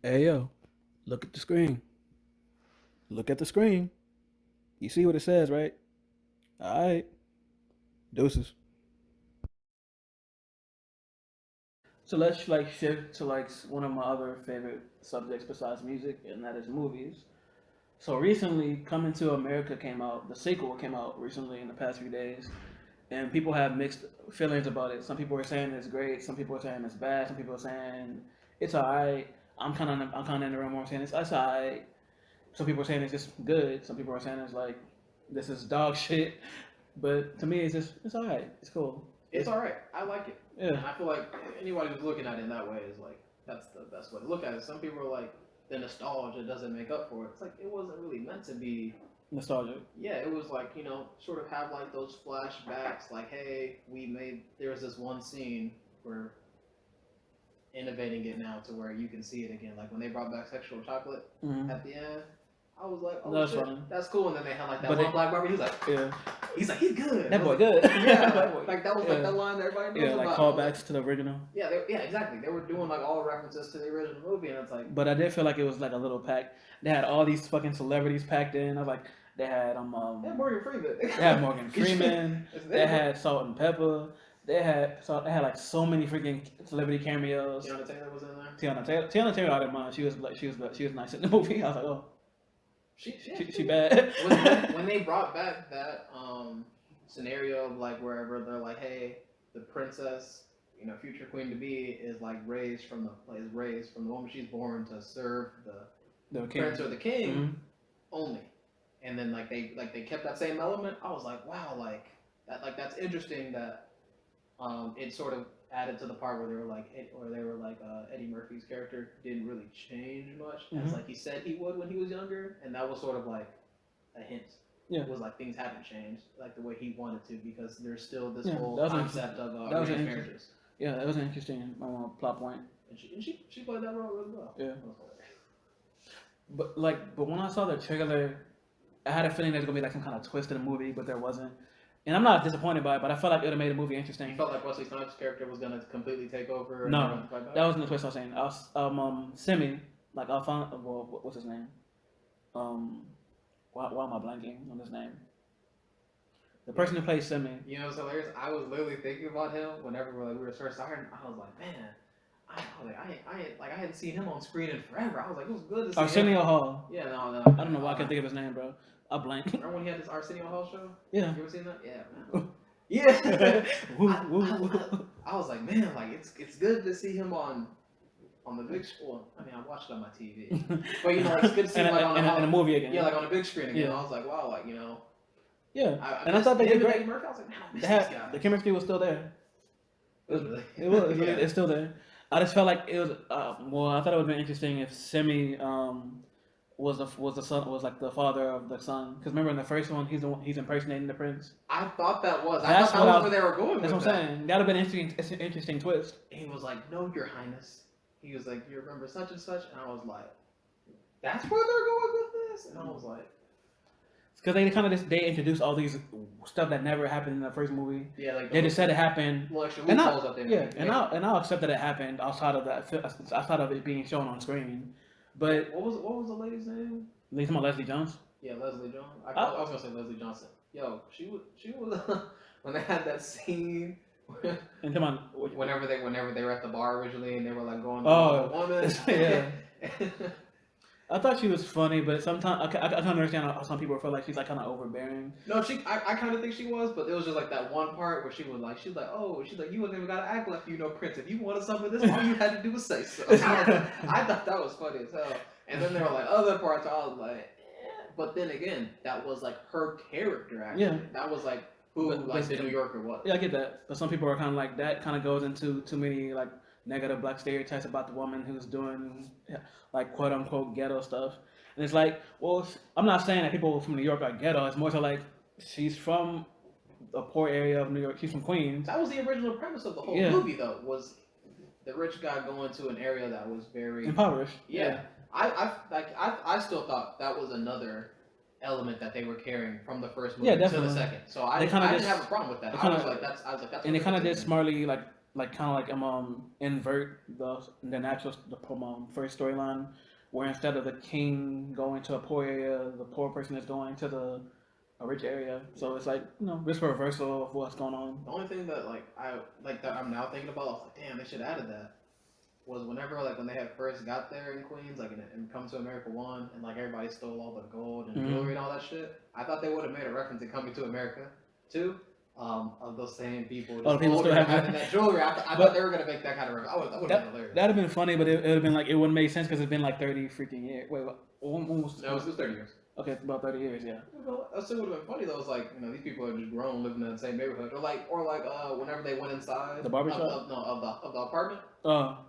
Hey yo, look at the screen. Look at the screen. You see what it says, right? All right, deuces. So let's like shift to like one of my other favorite subjects besides music, and that is movies. So recently, Coming to America came out. The sequel came out recently in the past few days, and people have mixed feelings about it. Some people are saying it's great. Some people are saying it's bad. Some people are saying it's alright. I'm kind of in the realm where I'm saying it's alright. Some people are saying it's just good. Some people are saying it's like this is dog shit. But to me, it's alright. It's cool. It's all right. I like it, Yeah, and I feel like anybody who's looking at it in that way is like that's the best way to look at it. Some people are like the nostalgia doesn't make up for it. It's like it wasn't really meant to be. nostalgic. Yeah, it was like sort of have like those flashbacks. Like, hey, we made there was this one scene where innovating it now to where you can see it again. Like when they brought back sexual chocolate Mm-hmm. at the end, I was like, oh That's shit, funny. that's cool. And then they had like that But one they, black barber. yeah, He's like, he's good. that I was boy like, good. yeah, That boy. like that was like Yeah, that line that everybody yeah, knows like about. I was like, callbacks to the original. yeah, yeah, exactly. They were doing like all references to the original movie, and it's like, But I did feel like it was like a little packed. They had all these fucking celebrities packed in. I was like, they had yeah, Morgan Freeman. they had Morgan Freeman. They They were. had Salt and Pepper. They had like so many freaking celebrity cameos. Tiana Taylor was in there. Tiana Taylor, I didn't mind. She was nice in the movie. I was like, oh, she She bad. when they brought back that scenario of like wherever they're like, hey, the princess, future queen to be is like raised from the moment she's born to serve The the king. prince or the king Mm-hmm. only, and then they kept that same element. I was like, wow, that's interesting that it sort of added to the part where Eddie Murphy's character didn't really change much as Mm-hmm. like he said he would when he was younger, and that was sort of like a hint. Yeah. It was like things haven't changed like the way he wanted to because there's still this Yeah, whole that was concept of that was arranged an marriages, yeah, that was an interesting plot point. and she played that role really well. Yeah. It was hilarious. But when I saw the trailer, I had a feeling there's gonna be like some kind of twist in the movie, but there wasn't. And I'm not disappointed by it, but I felt like it would have made the movie You interesting. felt like Wesley Snipes' character was gonna completely take over. And No, fight back? that wasn't the twist I was saying. I was Simi, like Alphonse. Well, what's his name? Um, why am I blanking on his name? The person who plays Simi. You know what's hilarious? I was literally thinking about him whenever we were first starting. I was like, man, I hadn't seen him on screen in forever. I was like, it was good to see him. Arsenio Hall. Yeah, no. I don't know why I can't think of his name, bro. I blank. Remember when he had this Arsenio Hall show? Yeah. You ever seen that? Yeah, man. Yeah. Woo, I, woo, I, woo. I was like, man, like it's good to see him on the big screen. I mean, I watched it on my TV, but like, it's good to see him like in a movie again. Yeah, like on a big screen again. Yeah. I was like, wow, like Yeah, I thought they did him and great. Eddie Murphy. I was like, man, I miss this guy. The chemistry was still there. Really? It was. Yeah. It's still there. I just felt like it was. Well, I thought it would have been interesting if Semi was the son, was like the father of the son. Because remember in the first one, he's impersonating the prince. I thought that was. That's I what thought that was where they were going That's with what I'm that. saying. That'd have been interesting. It's an interesting twist. He was like, "No, Your Highness." He was like, "You remember such and such?" And I was like, "That's where they're going with this." And I was like, Because they kind of they introduced all these stuff that never happened in the first movie. "Yeah, like They just said it happened. little extra And loopholes up there." yeah, and I'll accept that it happened outside of it being shown on screen. But what was the lady's name? you talking about Leslie Jones? Yeah, Leslie Jones. I was gonna say Leslie Johnson. Yo, she was when they had that scene. And come on, Whenever they were at the bar originally and they were like going to Oh, the woman. yeah. I thought she was funny, but sometimes I can understand how some people feel like she's like kind of overbearing. No, I kind of think she was, but it was just like that one part where she's like, you wouldn't even gotta act like Prince. If you wanted something with this, all you had to do was say so. I thought that was funny as hell. And then there were like other parts, I was like, but then again, that was like her character actually. Yeah. That was like who the New Yorker was. Yeah, I get that, but some people are kind of like that. Kind of goes into too many like negative black stereotypes about the woman who's doing like quote unquote ghetto stuff. And it's like, well, I'm not saying that people from New York are ghetto. It's more so like she's from a poor area of New York. She's from Queens. That was the original premise of the whole movie, though. Was the rich guy going to an area that was very impoverished? Yeah. I still thought that was another element that they were carrying from the first movie to the second. So I didn't have a problem with that. I was like, that's. And they kind of did smartly, like like kind of like invert the natural first storyline, where instead of the king going to a poor area, the poor person is going to a rich area. So it's like this reversal of what's going on. The only thing that I'm now thinking about, I was like, damn, they should have added that. Was whenever like when they had first got there in Queens, like in Come to America 1, and like everybody stole all the gold and jewelry and all that shit. I thought they would have made a reference to Coming to America 2. Of those same people just people still having that jewelry. I thought they were gonna make that kind of reference. That would have been hilarious. That'd have been funny, but it would have been like it wouldn't make sense because it's been like 30 freaking years. Wait, what? Almost. No, it was 30 years. Okay, about 30 years, yeah. Well, that still would have been funny though. It's like these people are just grown, living in the same neighborhood, or whenever they went inside the barbershop of the apartment.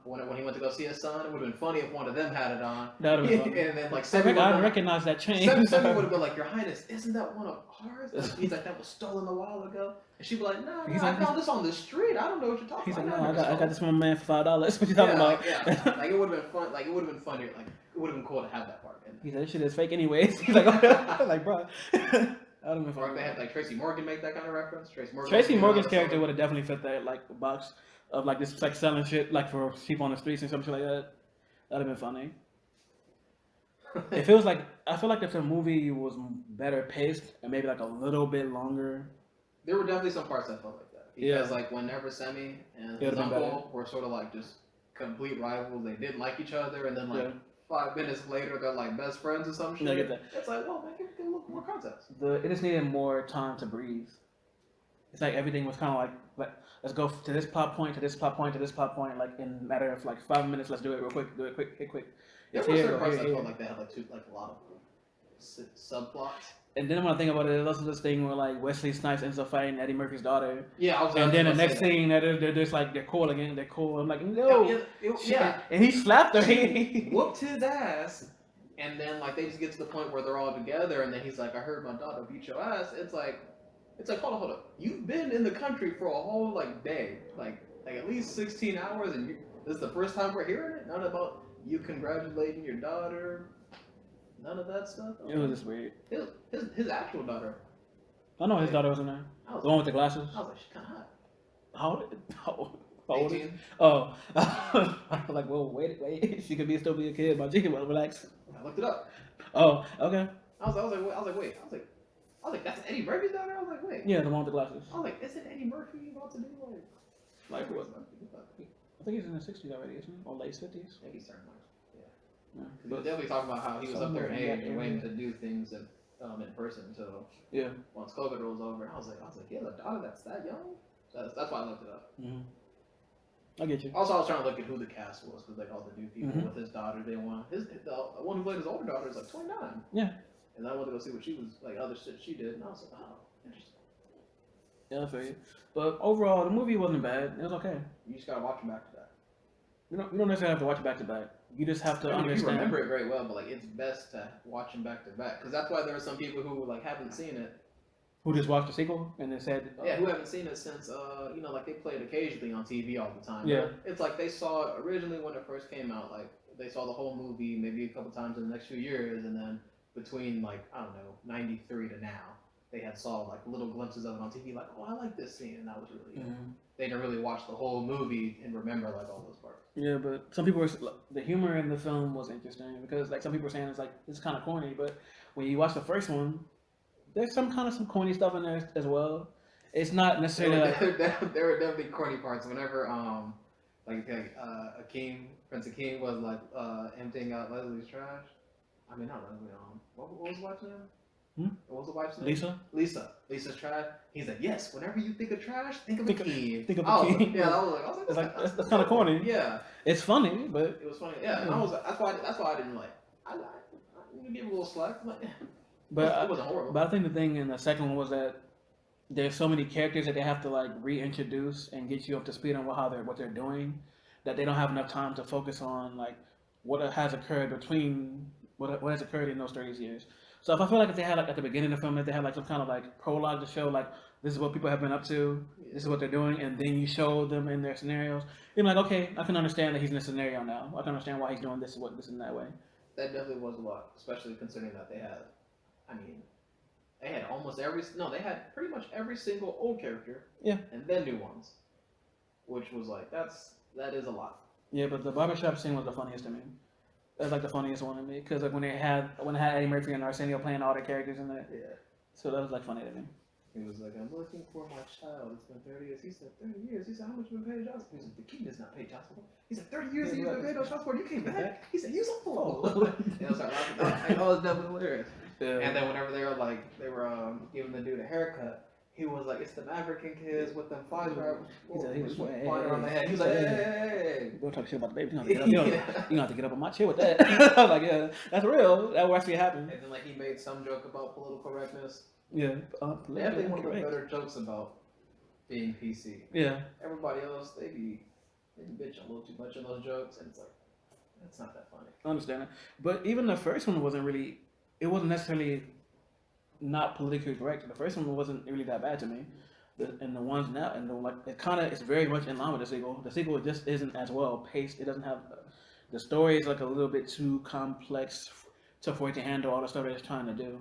When he went to go see his son, it would have been funny if one of them had it on. That would have been funny. And then like I recognize that chain. Sammy would have been like, "Your Highness, isn't that one of ours?" He's like, "That was stolen a while ago." And she'd be like, "No, I found this on the street. I don't know what you're talking about." He's like, "No, I got this from a man for $5. What you talking about?" Like it would have been fun. Like it would have been funnier. Like it would have been cool to have that part. He said, "This shit is fake anyways." He's like, "Okay." Like, bro. Or if they had like Tracy Morgan make that kind of reference. Tracy Morgan's character would have definitely fit that like box of like this like selling shit like for people on the streets and something like that. That'd have been funny. If it was like, I feel like if the movie was better paced and maybe like a little bit longer. There were definitely some parts that felt like that. Because like whenever Sammy and his uncle were sort of like just complete rivals, they didn't like each other, and then like 5 minutes later they're like best friends or some shit. I get that. It's like, well, man, give a little more context. It just needed more time to breathe. It's like everything was kind of like let's go to this plot point, to this plot point, to this plot point, like in a matter of like 5 minutes. Let's do it real quick. Do it quick, hit quick. There were certain parts that felt like they had like a lot of subplots. And then when I think about it, there's also this thing where like Wesley Snipes ends up fighting Eddie Murphy's daughter. Yeah, and then the next thing they're just like they're cool again. They're cool. I'm like, no. Yeah. And he slapped her. He whooped his ass. And then like they just get to the point where they're all together, and then he's like, "I heard my daughter beat your ass." It's like hold up. You've been in the country for a whole like day, like at least 16 hours, and this is the first time we're hearing it. None about you congratulating your daughter. None of that stuff. It was just weird. His actual daughter. I know his daughter was in there. The one with the glasses. I was like, she's kind of hot. How old? 18. Oh, I was like, well, wait. She could still be a kid. My chicken, well, relax. I looked it up. Oh, okay. I was like, that's Eddie Murphy's daughter. I was like, wait. Yeah, the one with the glasses. I was like, isn't Eddie Murphy about to do like what? I think he's in the 60s already, isn't he? Or late 50s. Yeah, he's starting like. But definitely talking about how he was up there in age and waiting to do things in person until once COVID rolls over. I was like, he has a daughter that's that young. That's why I looked it up. Mm-hmm. I get you. Also, I was trying to look at who the cast was because like all the new people with his daughter, they want the one who played his older daughter is like 29. Yeah. And I wanted to go see what she was like, other shit she did, and I was like, oh, interesting. Yeah, I feel you. But overall, the movie wasn't bad. It was okay. You just gotta watch them back to back. You don't necessarily have to watch it back to back. You just have to understand. You remember it very well, but like it's best to watch them back to back because that's why there are some people who like haven't seen it. Who just watched the sequel and then said, who haven't seen it since like they play it occasionally on TV all the time. Yeah. It's like they saw it originally when it first came out. Like they saw the whole movie maybe a couple times in the next few years, and then between like I don't know 93 to now, they had saw like little glimpses of it on TV. Like, oh, I like this scene, and that was really. They didn't really watch the whole movie and remember like all those parts. Yeah, but some people the humor in the film was interesting because like some people were saying it's kind of corny, but when you watch the first one, there's some corny stuff in there as well. It's not necessarily there were definitely corny parts whenever Prince Akeem was like emptying out Leslie's trash. I mean not Leslie. What was the wife's name? What was the wife's name? Lisa's trash. He's like, yes. Whenever you think of trash, think of Akeem. Think of Akeem. Yeah, I was like, that's kind of corny. Yeah, it's funny, but it was funny. Yeah, and I was that's why I didn't like. I give him a little slack. Like, but it wasn't horrible. But I think the thing in the second one was that there's so many characters that they have to like reintroduce and get you up to speed on what they're doing, that they don't have enough time to focus on like what has occurred in those 30 years. So if I feel like if they had like at the beginning of the film, if they had like some kind of like prologue to show like this is what people have been up to, this is what they're doing, and then you show them in their scenarios, you're like, okay, I can understand that he's in a scenario now. I can understand why he's doing this and that way. That definitely was a lot, especially considering that they had they had pretty much every single old character. Yeah. And then new ones. which was like that is a lot. Yeah, but the barbershop scene was the funniest to me. That's like the funniest one to me because like when it had Eddie Murphy and Arsenio playing all the characters in it, Yeah. so that was like funny to me. He was like, I'm looking for my child. It's been 30 years. He said, 30 years. He said, how much you been paying child support? He said, the king does not pay child support. He said, 30 years you've been paying no child support. You came back. He said, you's a fool. And I was like, oh, it's definitely hilarious. Yeah. And then whenever they were giving the dude a haircut, he was like, it's them African kids with them flies flying around their head. He was like, hey. Don't talk shit about the baby. You don't have to get up on my chair with that. I was like, yeah, that's real. That will actually happen. And then like he made some joke about political correctness. Yeah. They have one of the better jokes about being PC. Yeah. Everybody else, they be bitching a little too much in those jokes, and it's like, that's not that funny. I understand it. But even the first one wasn't necessarily not politically correct. The first one wasn't really that bad to me. And the ones now, it's very much in line with the sequel. The sequel just isn't as well paced. It doesn't have, the story is like a little bit too complex for it to handle all the stuff that it's trying to do.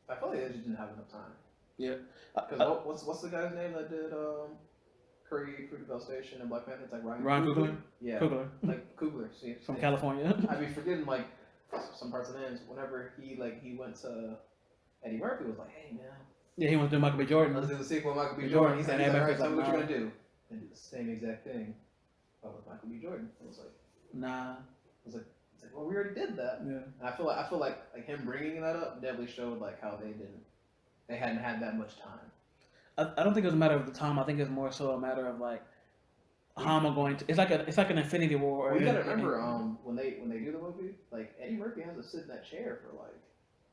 I feel like they just didn't have enough time. Yeah. Because what's the guy's name that did Creed, Fruit Devastation, and Black Panther? It's like Ryan Coogler? Yeah. Coogler. Like Coogler. See, from California. I'd be forgetting like some parts of the names. Whenever he went to Eddie Murphy was like, hey man. Yeah, he wants to do Michael B. Jordan. Let's do the sequel with Michael B. Jordan. He's like, alright, tell me what you're gonna do. And do the same exact thing, but with Michael B. Jordan. I was like, nah. It's like, well, we already did that. Yeah. And I feel like him bringing that up definitely showed like how they hadn't had that much time. I don't think it was a matter of the time. I think it's more so a matter of like how am I going to? It's like an Infinity War. Well, you gotta remember when they do the movie, like Eddie Murphy has to sit in that chair for like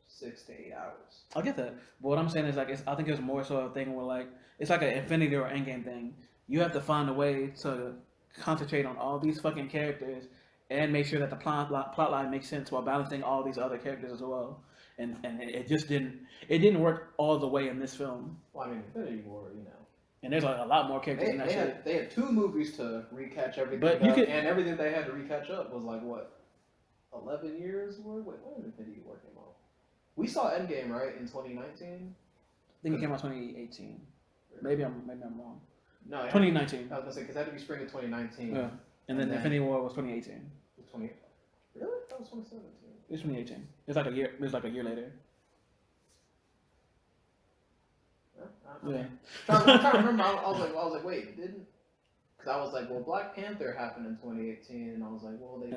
6 to 8 hours. I get that, but what I'm saying is like I think it's more so a thing where like it's like an Infinity or Endgame thing. You have to find a way to concentrate on all these fucking characters and make sure that the plot line makes sense while balancing all these other characters as well. And it just didn't work all the way in this film. Well, I mean, Infinity War, you know. And there's like a lot more characters in that shit. They had 2 movies to recatch everything but up, and everything they had to recatch up was like what, 11 years worth? Wait, when did Infinity War came out? We saw Endgame right in 2019. I think it came out 2018. Maybe I'm wrong. No, 2019. I was gonna say because it had to be spring of 2019. Yeah, and then Infinity War was 2018. 20. Really? That was 2017. It's 2018. It's like a year. It's like a year later. Yeah. I'm trying to remember. I was like, wait, didn't? Because I was like, well, Black Panther happened in 2018, and I was like, well, they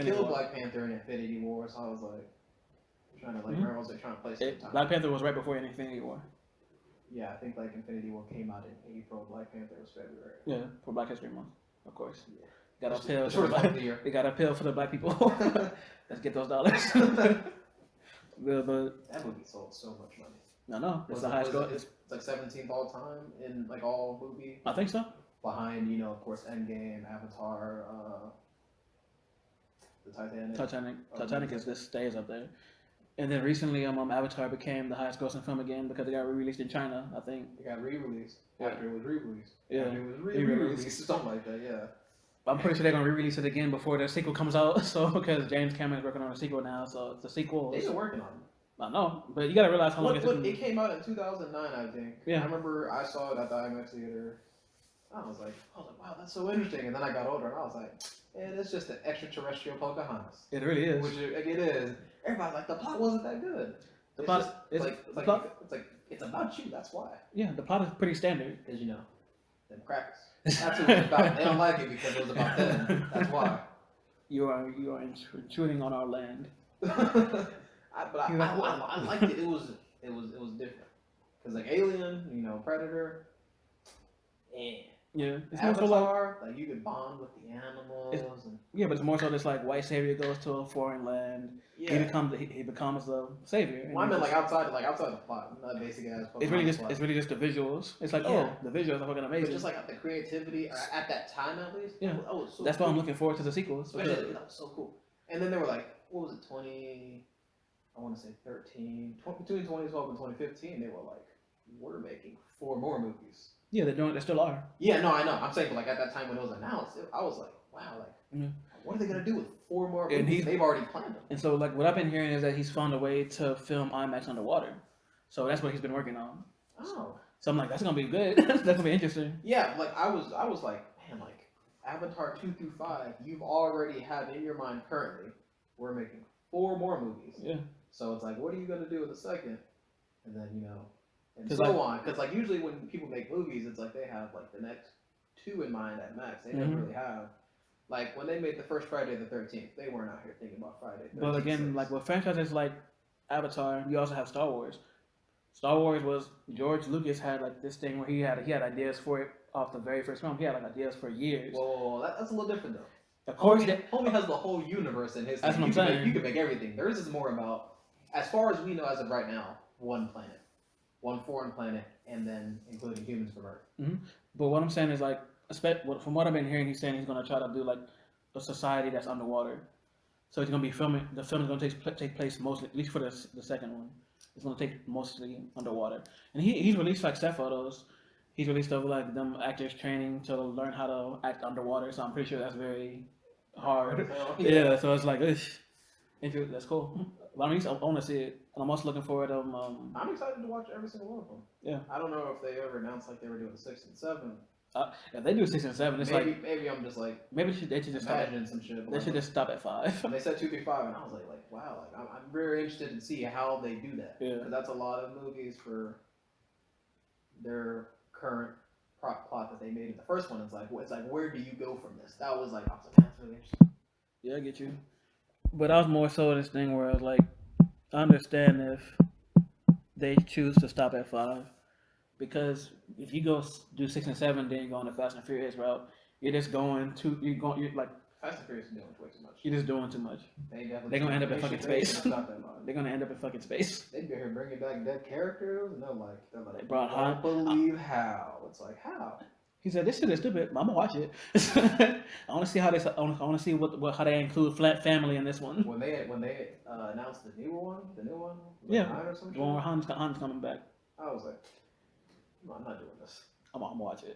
killed Black Panther in Infinity War, so I was like, trying to remember, I was like trying to place the time. Black Panther was right before Infinity War. Yeah, I think like Infinity War came out in April. Black Panther was February. Yeah, for Black History Month, of course. Yeah. Got a pill for the year. They got a pill for the black people. Let's get those dollars. That movie sold so much money. No, it's the highest. It's like 17th all time in like all movie. I think so. Behind, of course, Endgame, Avatar, the Titanic. Titanic stays up there. And then recently, Avatar became the highest grossing film again because it got re-released in China. I think it got re-released after it was re-released. Yeah, after it was re-released, something like that. Yeah. I'm pretty sure they're gonna re-release it again before the sequel comes out. So because James Cameron's working on a sequel now, so the sequel. They've been working on it. I know, but you gotta realize how long it came out in 2009, I think. Yeah. I remember I saw it at the IMAX theater. I was like, wow, that's so interesting. And then I got older and I was like, man, it's just an extraterrestrial Pocahontas. It really is. Which it is. Everybody's like, the plot wasn't that good. The plot, it's about you. That's why. Yeah, the plot is pretty standard. Because them crackers. That's what it's about. They don't like it because it was about them. That's why. You are intruding on our land. I liked it. It was different. Because like Alien, Predator, yeah, it's Avatar, like you could bond with the animals. Yeah, but it's more so this like white savior goes to a foreign land. Yeah. He becomes the savior. Well, I mean, outside the plot, not basic ass. It's really just the visuals. It's like the visuals are fucking amazing. But just like the creativity at that time at least. Yeah, so that's why I'm looking forward to the sequels. That was so cool. And then they were like, what was it, 20? I want to say 13. Between 2012 and 2015, they were like, we're making 4 more movies. Yeah, they still are. Yeah, no, I know. I'm saying, but like at that time when it was announced, I was like, wow, what are they gonna do with 4 more movies? They've already planned them. And so, like, what I've been hearing is that he's found a way to film IMAX underwater. So that's what he's been working on. Oh. So I'm like, that's gonna be good. That's gonna be interesting. Yeah, like I was like, man, Avatar 2 through 5, you've already have in your mind currently, we're making 4 more movies. Yeah. So it's like, what are you going to do with the second? And then, and 'Cause, so like- on. Because, like, usually when people make movies, it's like they have, like, the next 2 in mind at max. They never really have. Like, when they made the first Friday the 13th, they weren't out here thinking about Friday the 13th. But again, like with franchises like Avatar, you also have Star Wars. Star Wars was George Lucas had like this thing where he had ideas for it off the very first film. He had like ideas for years. Whoa, that's a little different though. Of course, Homie has the whole universe in his. That's what I'm you can saying. You can make everything. Theirs is more about, as far as we know as of right now, one planet, one foreign planet, and then including humans from Earth. Mm-hmm. But what I'm saying is like, from what I've been hearing, he's saying he's gonna try to do like a society that's underwater. So he's gonna be filming. The film is gonna take place mostly, at least for the second one. It's gonna take mostly underwater, and he's released like set photos. He's released of like them actors training to learn how to act underwater. So I'm pretty sure that's very hard. Yeah. So it's like, that's cool. But I want to see it, and I'm also looking forward to. I'm excited to watch every single one of them. Yeah. I don't know if they ever announced like they were doing 6 and 7. If they do 6 and 7, it's maybe I'm just like they should just stop. Some shit. They should just stop at 5. They said 2 through 5, and I was like wow, like I'm very interested to see how they do that. Yeah. Because that's a lot of movies for their current plot that they made in the first one. It's like where do you go from this? That was like, I was like, that's really interesting. Yeah, I get you. But I was more so this thing where I was like, I understand if they choose to stop at 5, because if you go do 6 and 7, then you go on the Fast and Furious route. You're just going to you're like Fast and Furious is doing way too much. You're just doing too much. They're gonna end up in fucking space. They're gonna end up in fucking space. They'd be here bringing back dead characters, and they're like, they brought I don't believe how. It's like, how? He said, "This shit is stupid, but I'm gonna watch it. I want to see how they. I want to see how they include flat family in this one. When they announced the new one, yeah, 9 or some the one where Han's coming back. I was like, no, I'm not doing this. I'm gonna watch it.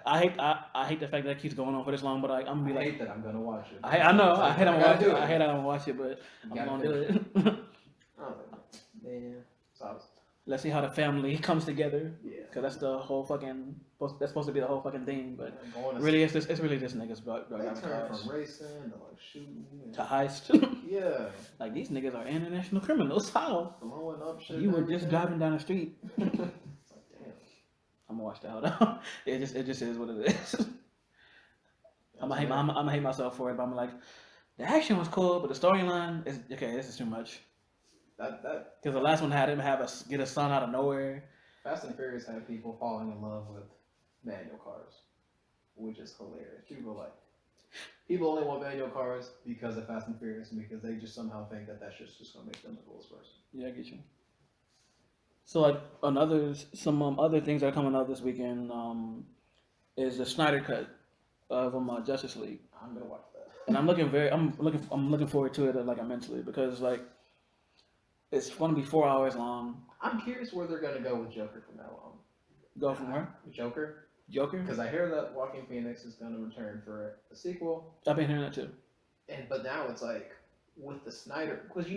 I hate the fact that it keeps going on for this long, but I'm gonna be like, I hate that I'm gonna watch it. I know. I hate I'm gonna watch it. I hate I'm gonna watch it, but I'm gonna do it. I was like, man. So let's see how the family comes together. Yeah. Because that's the whole fucking. That's supposed to be the whole fucking thing, but really, it's really just niggas. They turn from racing to like shooting to heist. Yeah. Like these niggas are international criminals. How? Blowing up shit. You were just driving down the street. It's like, damn. I'm gonna watch the hell down. It just is what it is. I'm gonna hate myself for it, but I'm like, the action was cool, but the storyline is okay. This is too much. Because the last one had him get a son out of nowhere. Fast and Furious had people falling in love with manual cars, which is hilarious. People only want manual cars because of Fast and Furious, and because they just somehow think that that's just gonna make them the coolest person. Yeah, I get you. So like some other things that are coming out this weekend is the Snyder Cut of Justice League. I'm gonna watch that. And I'm looking forward to it like immensely, because like it's gonna be 4 hours long. I'm curious where they're gonna go with Joker from now on. Go from where? Joker. Because I hear that Joaquin Phoenix is gonna return for a sequel. I've been hearing that too. But now it's like with the Snyder, because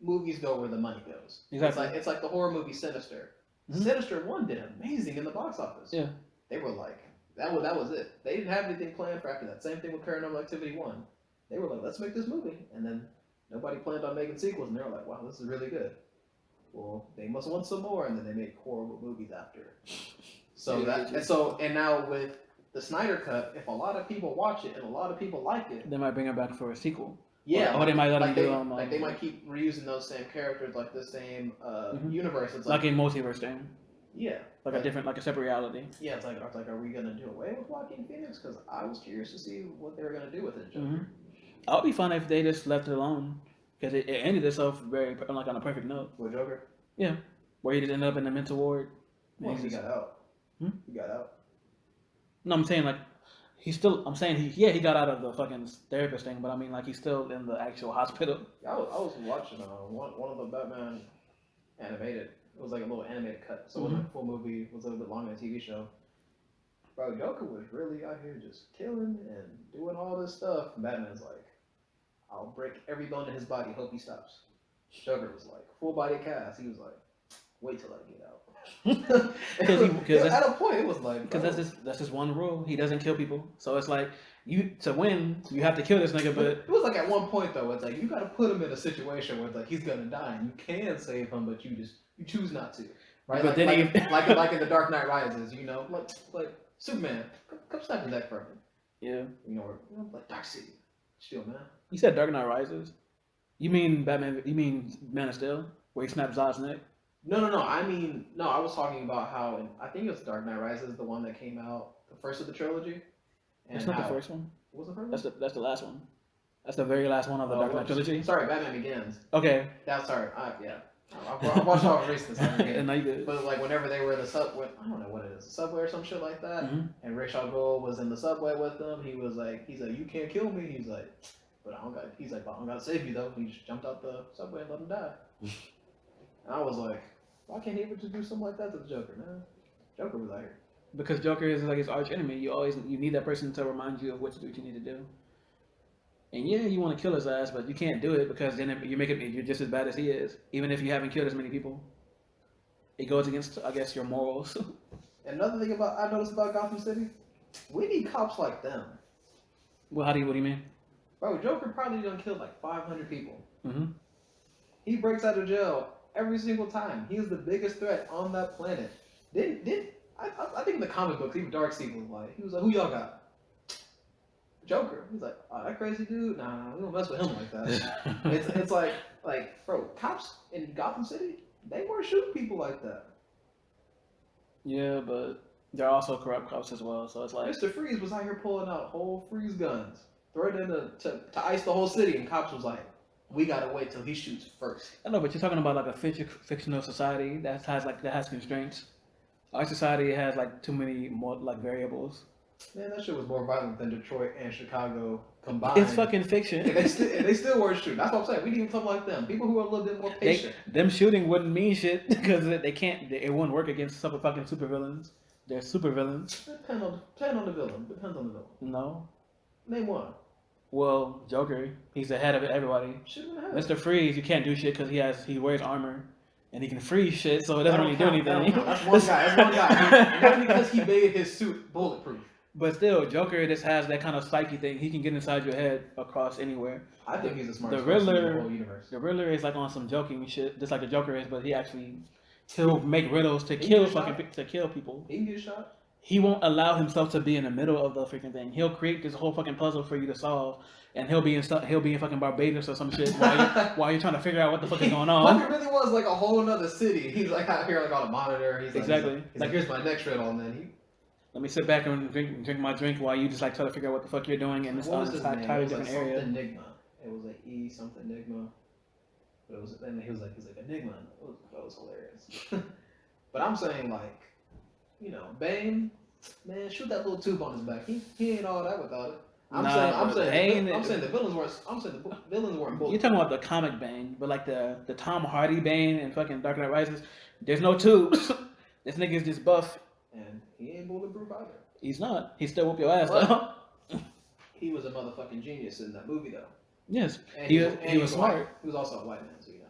movies go where the money goes. Exactly. It's like the horror movie Sinister. Mm-hmm. Sinister 1 did amazing in the box office. Yeah. They were like, that was it. They didn't have anything planned for after that. Same thing with Paranormal Activity 1. They were like, let's make this movie. And then nobody planned on making sequels, and they were like, wow, this is really good. Well, they must want some more, and then they made horrible movies after. And now with the Snyder Cut, if a lot of people watch it and a lot of people like it, they might bring it back for a sequel. Yeah, or they might let them do they might keep reusing those same characters, like the same universe. It's like a multiverse thing. Yeah, like a separate reality. Yeah, it's like, are we gonna do away with Joaquin Phoenix? Because I was curious to see what they were gonna do with it. Joker. Mm-hmm. I would be fine if they just left it alone, because it ended itself very on a perfect note. With Joker? Yeah, where he just ended up in the mental ward. Well, he got out. Hmm? He got out. No, I'm saying like he got out of the fucking therapist thing, but I mean like he's still in the actual hospital. I was watching one of the Batman animated. It was like a little animated cut, so it wasn't a full movie. It was a little bit longer than a TV show. Bro, Joker was really out here just killing and doing all this stuff. And Batman's like, I'll break every bone in his body, hope he stops. Joker was like, full body cast. He was like, wait till I get out. Because at a point it was like, because that's just one rule. He doesn't kill people, so it's like you to win, you have to kill this nigga. But it was like at one point though, it's like you got to put him in a situation where it's like he's gonna die, and you can save him, but you choose not to, right? But then like in the Dark Knight Rises, you know, like Superman, come snap his neck from him. Yeah. You know, like Dark City, chill, man. You said Dark Knight Rises. You mean Batman? You mean Man of Steel, where he snaps Zod's neck? No. I mean, no. I was talking about how I think it was Dark Knight Rises, the one that came out, the first of the trilogy. That's not the first one. What was the first one? That's the last one. That's the very last one of the Dark Knight trilogy. Sorry, Batman Begins. Okay. That's sorry. Yeah. I watched all of recent stuff again. No, you good. But like whenever they were in the subway, I don't know what it is, the subway or some shit like that. Mm-hmm. And Ra's al Ghul was in the subway with them. He's like, you can't kill me. He's like, but I don't got to save you though. He just jumped out the subway and let him die. And I was like, why can't he ever just do something like that to the Joker, man? Joker was out here. Because Joker is like his arch enemy. You need that person to remind you of what you need to do. And yeah, you want to kill his ass, but you can't do it because then you're just as bad as he is. Even if you haven't killed as many people, it goes against, I guess, your morals. And another thing I noticed about Gotham City, we need cops like them. Well, what do you mean? Bro, Joker probably done killed like 500 people. Mm-hmm. He breaks out of jail every single time. He is the biggest threat on that planet. I think in the comic books, even Darkseid was like, who y'all got? Joker. He's like, oh, that crazy dude? Nah, we don't mess with him like that. it's like, bro, cops in Gotham City, they weren't shooting people like that. Yeah, but they're also corrupt cops as well, so it's like... Mr. Freeze was out here pulling out whole freeze guns, throwing it in to ice the whole city, and cops was like, we gotta wait till he shoots first. I know, but you're talking about like a fictional society that has constraints. Our society has like too many more like variables. Man, that shit was more violent than Detroit and Chicago combined. It's fucking fiction. And they still weren't shooting. That's what I'm saying. We need something like them. People who are a little bit more patient. Them shooting wouldn't mean shit because they can't. It wouldn't work against fucking supervillains. They're supervillains. Depends on the villain. Depends on the villain. No. Name one. Well, Joker. He's the head of everybody. Mr. Freeze, you can't do shit because he wears armor. And he can freeze shit, so it doesn't really do anything. That's one guy. Not because he made his suit bulletproof. But still, Joker just has that kind of psyche thing. He can get inside your head across anywhere. I think he's the smartest person in the whole universe. The Riddler is like on some joking shit, just like the Joker is, but he'll make riddles to kill people. He can get shot. He won't allow himself to be in the middle of the freaking thing. He'll create this whole fucking puzzle for you to solve, and he'll be in fucking Barbados or some shit while you're trying to figure out what the fuck is going on. But it really was like a whole other city. He's like out here like on a monitor. He's like, here's my next riddle, and then let me sit back and drink my drink while you just like try to figure out what the fuck you're doing in this entirely different area. Enigma. It was like E something Enigma. But it was, and he was like Enigma. That was hilarious. But I'm saying like, you know, Bane, man, shoot that little tube on his back. He ain't all that without it. I'm saying the villains weren't bullets. You're talking about the comic Bane, but like the Tom Hardy Bane and fucking Dark Knight Rises, there's no tubes. This nigga's just buff. And he ain't bulletproof either. He's not. He still whoop your ass though. He was a motherfucking genius in that movie though. Yes. And he was smart. He was also a white man, so you know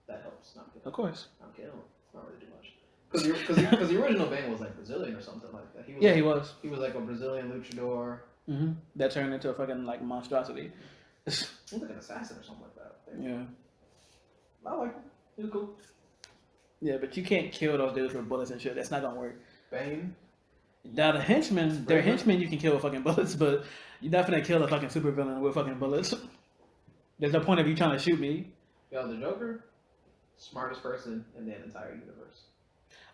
that helps. Of course. I'm kidding. Not really too much. Because the original Bane was like Brazilian or something like that. He was. He was like a Brazilian luchador. Mm-hmm. That turned into a fucking like monstrosity. He was like an assassin or something like that. Yeah. I like him. He was cool. Yeah, but you can't kill those dudes with bullets and shit. That's not gonna work. Bane. Now the henchmen, they're henchmen you can kill with fucking bullets, but you're not gonna kill a fucking supervillain with fucking bullets. There's no point of you trying to shoot me. Yo, the Joker, smartest person in the entire universe.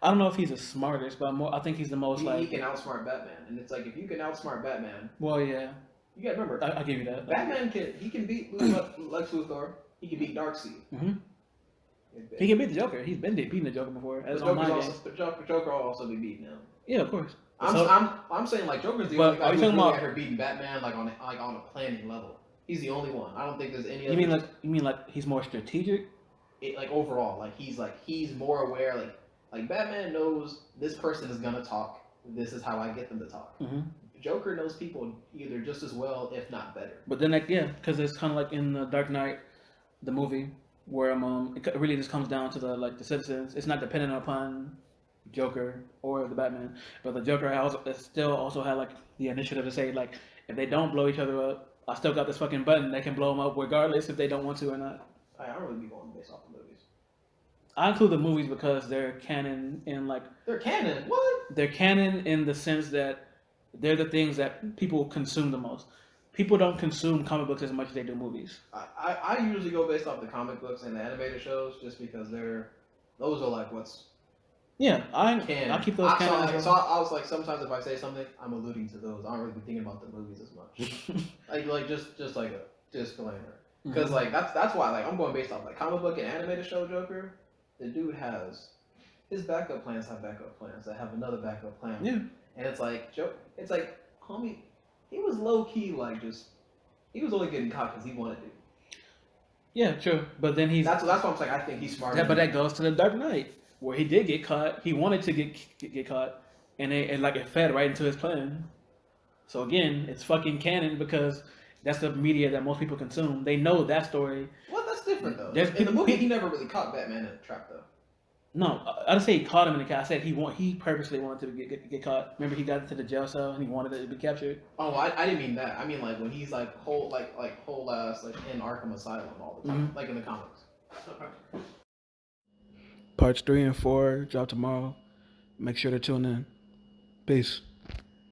I don't know if he's the smartest, but I think he's the most he can outsmart Batman, and it's like if you can outsmart Batman. Well, yeah. You gotta remember. I'll give you that. Batman can beat Lex Luthor. He can beat Darkseid. Mm-hmm. He can beat the Joker. He's been beating the Joker before. Joker will also be beating him. Yeah, of course. I'm saying like Joker's the only guy who's really out here beating Batman like on a planning level. He's the only one. I don't think there's any. You mean like he's more strategic? Like overall, he's more aware. Like Batman knows this person is gonna talk. This is how I get them to talk. Mm-hmm. Joker knows people either just as well, if not better. But then, because it's kind of like in the Dark Knight, the movie, where it really just comes down to the citizens. It's not dependent upon Joker or the Batman, but the Joker still also had like the initiative to say like if they don't blow each other up, I still got this fucking button that can blow them up regardless if they don't want to or not. I don't really be going based off the movies. I include the movies because they're canon in like they're canon. What? They're canon in the sense that they're the things that people consume the most. People don't consume comic books as much as they do movies. I usually go based off the comic books and the animated shows just because those are like what's I keep those canon. So I was like sometimes if I say something I'm alluding to those. I don't really be thinking about the movies as much. like just like a disclaimer because like that's why like I'm going based off like comic book and animated show Joker. The dude has his backup plans have backup plans that have another backup plan. Yeah. And it's like homie, he was low key like he was only getting caught because he wanted to. Yeah, true. But then that's what I'm saying. I think he's smart. Yeah, but that goes to the Dark Knight where he did get caught. He wanted to get caught, and it fed right into his plan. So again, it's fucking canon because that's the media that most people consume. They know that story. Well, that's different though. In the movie, he never really caught Batman in a trap though. No, I didn't say he caught him in the cat. I said he purposely wanted to get caught. Remember, he got into the jail cell and he wanted it to be captured. Oh, I didn't mean that. I mean like when he's like whole ass like in Arkham Asylum all the time, like in the comics. Parts 3 and 4 drop tomorrow. Make sure to tune in. Peace.